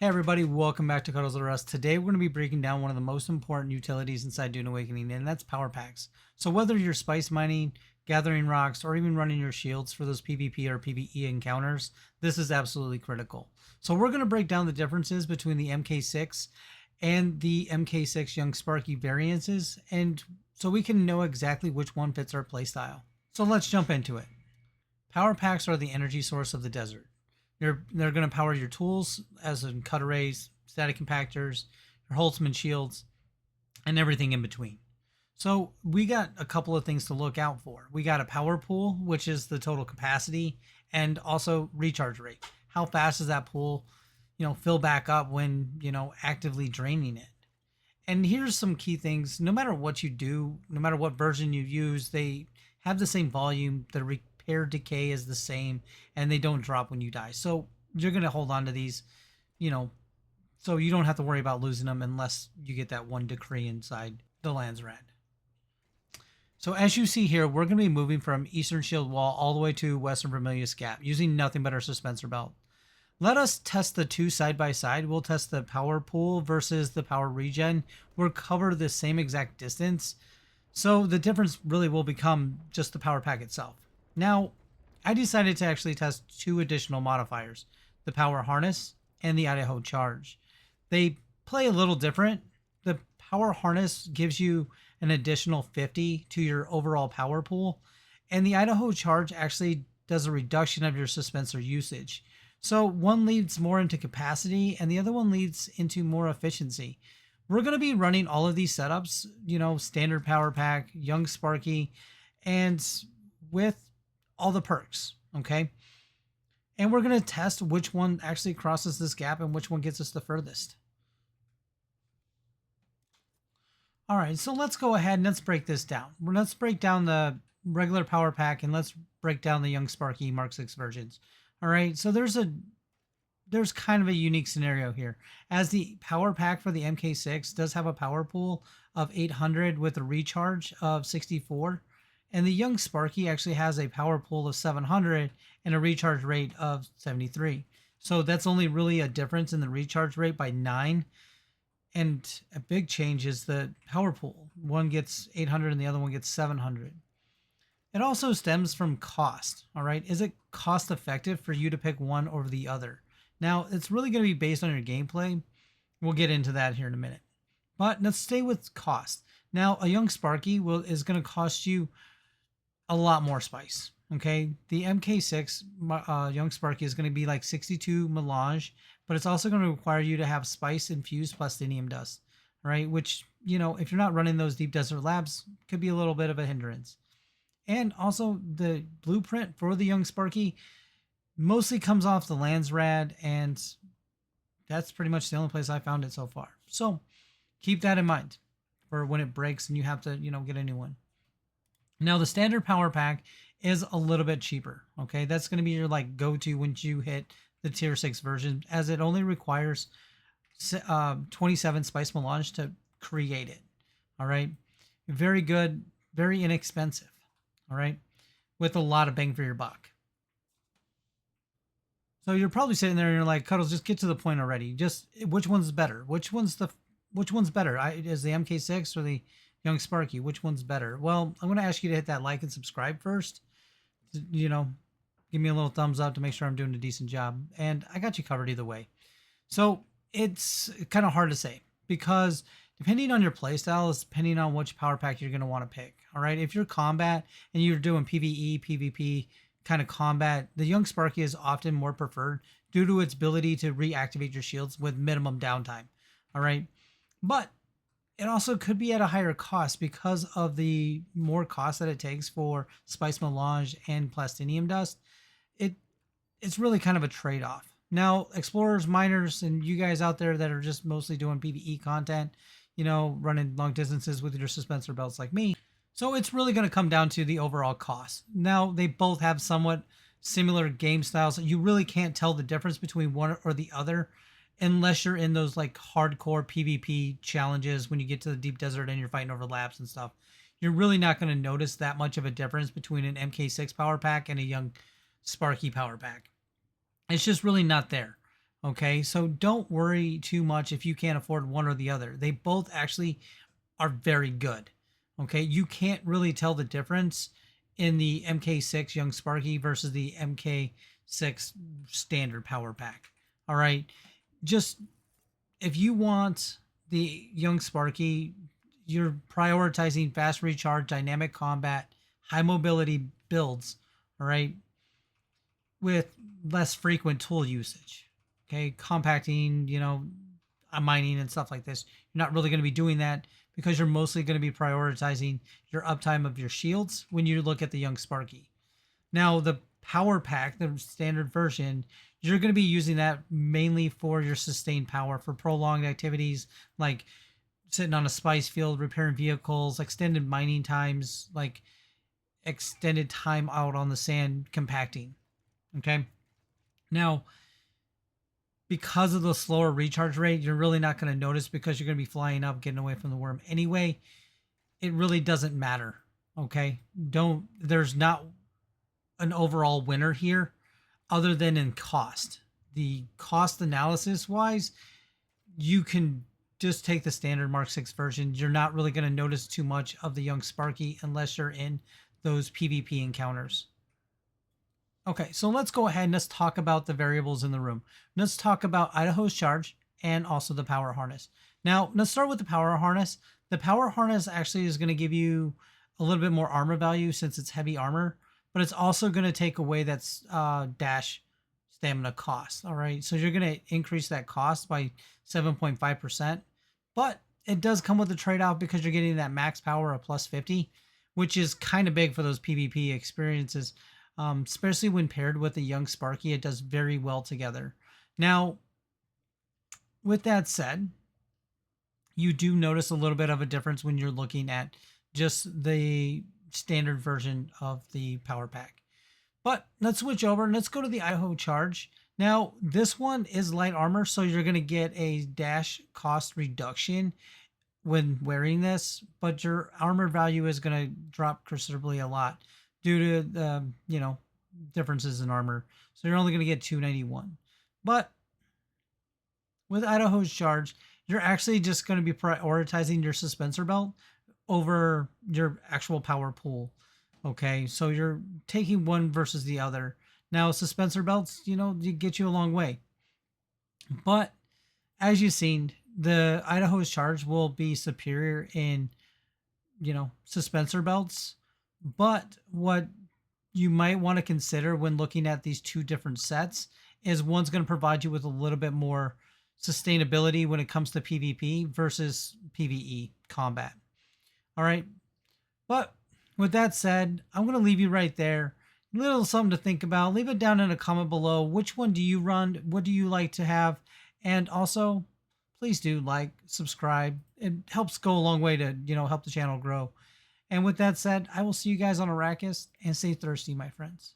Hey everybody, welcome back to Cuddles with Us. Today we're going to be breaking down one of the most important utilities inside Dune Awakening, and that's power packs. So whether you're spice mining, gathering rocks, or even running your shields for those PvP or PvE encounters, this is absolutely critical. So we're going to break down the differences between the MK6 and the MK6 Young Sparky variances, and so we can know exactly which one fits our playstyle. So let's jump into it. Power packs are the energy source of the desert. They're going to power your tools, as in cut arrays, static compactors, your Holtzman Shields, and everything in between. So we got a couple of things to look out for. We got a power pool, which is the total capacity, and also recharge rate. How fast does that pool, fill back up when, actively draining it? And here's some key things. No matter what you do, no matter what version you use, they have the same volume. The repair decay is the same, and they don't drop when you die. So you're going to hold on to these, so you don't have to worry about losing them unless you get that one decree inside the Land's Rad. So as you see here, we're going to be moving from Eastern Shield Wall all the way to Western Vermilias Gap using nothing but our suspensor belt. Let us test the two side by side. We'll test the power pool versus the power regen. We'll cover the same exact distance. So the difference really will become just the power pack itself. Now, I decided to actually test two additional modifiers, the power harness and the Idaho charge. They play a little different. The power harness gives you an additional 50 to your overall power pool, and the Idaho charge actually does a reduction of your suspensor usage. So one leads more into capacity and the other one leads into more efficiency. We're going to be running all of these setups, standard power pack, Young Sparky, and with all the perks, okay? And we're going to test which one actually crosses this gap and which one gets us the furthest. All right, so let's go ahead and let's break this down. Let's break down the regular power pack and let's break down the Young Sparky Mark 6 versions. All right, so there's kind of a unique scenario here, as the power pack for the MK6 does have a power pool of 800 with a recharge of 64, and the Young Sparky actually has a power pool of 700 and a recharge rate of 73. So that's only really a difference in the recharge rate by 9, and a big change is the power pool. One gets 800 and the other one gets 700. It also stems from cost, all right? Is it cost effective for you to pick one over the other? Now, it's really going to be based on your gameplay. We'll get into that here in a minute. But let's stay with cost. Now, a Young Sparky is going to cost you a lot more spice, okay? The MK6 Young Sparky is going to be like 62 melange, but it's also going to require you to have spice infused plastinium dust, all right? Which, if you're not running those deep desert labs, could be a little bit of a hindrance. And also the blueprint for the Young Sparky mostly comes off the Land's Rad, and that's pretty much the only place I found it so far. So keep that in mind for when it breaks and you have to, get a new one. Now the standard power pack is a little bit cheaper. Okay. That's going to be your go-to when you hit the tier 6 version, as it only requires 27 spice melange to create it. All right. Very good, very inexpensive. All right, with a lot of bang for your buck. So you're probably sitting there and you're like, Cuddles, just get to the point already. Just which one's better? Which one's better? Is the MK6 or the Young Sparky? Which one's better? Well, I'm going to ask you to hit that like and subscribe first. Give me a little thumbs up to make sure I'm doing a decent job. And I got you covered either way. So it's kind of hard to say, because depending on your playstyle is depending on which power pack you're going to want to pick. All right. If you're combat and you're doing PvE, PvP kind of combat, the Young Sparky is often more preferred due to its ability to reactivate your shields with minimum downtime. All right. But it also could be at a higher cost because of the more cost that it takes for spice melange and plastinium dust. It's really kind of a trade-off. Now, explorers, miners, and you guys out there that are just mostly doing PvE content, running long distances with your suspensor belts like me. So it's really going to come down to the overall cost. Now, they both have somewhat similar game styles. You really can't tell the difference between one or the other unless you're in those hardcore PvP challenges when you get to the deep desert and you're fighting over labs and stuff. You're really not going to notice that much of a difference between an MK6 power pack and a Young Sparky power pack. It's just really not there. Okay, so don't worry too much if you can't afford one or the other. They both actually are very good. Okay, you can't really tell the difference in the MK6 Young Sparky versus the MK6 standard power pack. All right, just if you want the Young Sparky, you're prioritizing fast recharge, dynamic combat, high mobility builds. All right, with less frequent tool usage. Okay, compacting, mining and stuff like this. You're not really going to be doing that because you're mostly going to be prioritizing your uptime of your shields when you look at the Young Sparky. Now, the Power Pack, the standard version, you're going to be using that mainly for your sustained power for prolonged activities like sitting on a spice field, repairing vehicles, extended mining times, like extended time out on the sand compacting. Okay. Now, because of the slower recharge rate, you're really not going to notice because you're going to be flying up, getting away from the worm anyway. It really doesn't matter. Okay. There's not an overall winner here other than in cost. The cost analysis wise, you can just take the standard Mark 6 version. You're not really going to notice too much of the Young Sparky unless you're in those PvP encounters. Okay, so let's go ahead and let's talk about the variables in the room. Let's talk about Idaho's charge and also the power harness. Now, let's start with the power harness. The power harness actually is going to give you a little bit more armor value since it's heavy armor, but it's also going to take away that dash stamina cost. All right, so you're going to increase that cost by 7.5%, but it does come with a trade-off because you're getting that max power of plus 50, which is kind of big for those PvP experiences. Especially when paired with the Young Sparky, it does very well together. Now, with that said, you do notice a little bit of a difference when you're looking at just the standard version of the power pack. But let's switch over and let's go to the Idaho charge. Now, this one is light armor, so you're going to get a dash cost reduction when wearing this, but your armor value is going to drop considerably a lot due to the differences in armor. So you're only going to get 291. But with Idaho's charge, you're actually just going to be prioritizing your suspensor belt over your actual power pool. Okay, so you're taking one versus the other. Now, suspensor belts, you get you a long way. But as you've seen, the Idaho's charge will be superior in, suspensor belts. But what you might want to consider when looking at these two different sets is one's going to provide you with a little bit more sustainability when it comes to PvP versus PvE combat. All right. But with that said, I'm going to leave you right there. A little something to think about. Leave it down in a comment below. Which one do you run? What do you like to have? And also, please do like, subscribe. It helps go a long way to, help the channel grow. And with that said, I will see you guys on Arrakis, and stay thirsty, my friends.